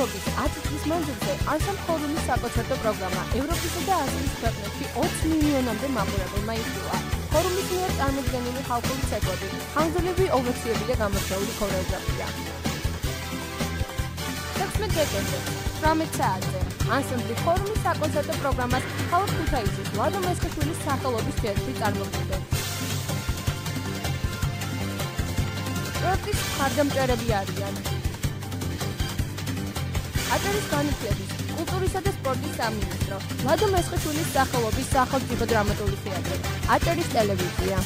მუშაობის 10 წლის მანძილზე ანსამბლ ხორუმის საკონცერტო პროგრამა ევროპისა და აზიის ქვეყნებში 20 მილიონამდე მაყურებელმა იხილა. ხორუმის მიერ წარმოდგენილი ხალხური ცეკვები, ხანგრძლივი ოვაციები და გამორჩეული ქორეოგრაფია. 16 დეკემბერზე 18 საათზე ანსამბლი ხორუმის საკონცერტო პროგრამას ქალაქ ქუთაისის ლადო მესხიშვილის სახელობის თეატრი წარმოგვიდგენს. პროექტის მხარდამჭერები არიან აჭარის განათლების, კულტურისა და სპორტის სამინისტრო, ლადო მესხიშვილის სახელობის სახელმწიფო დრამატული თეატრი, აჭარის ტელევიზია.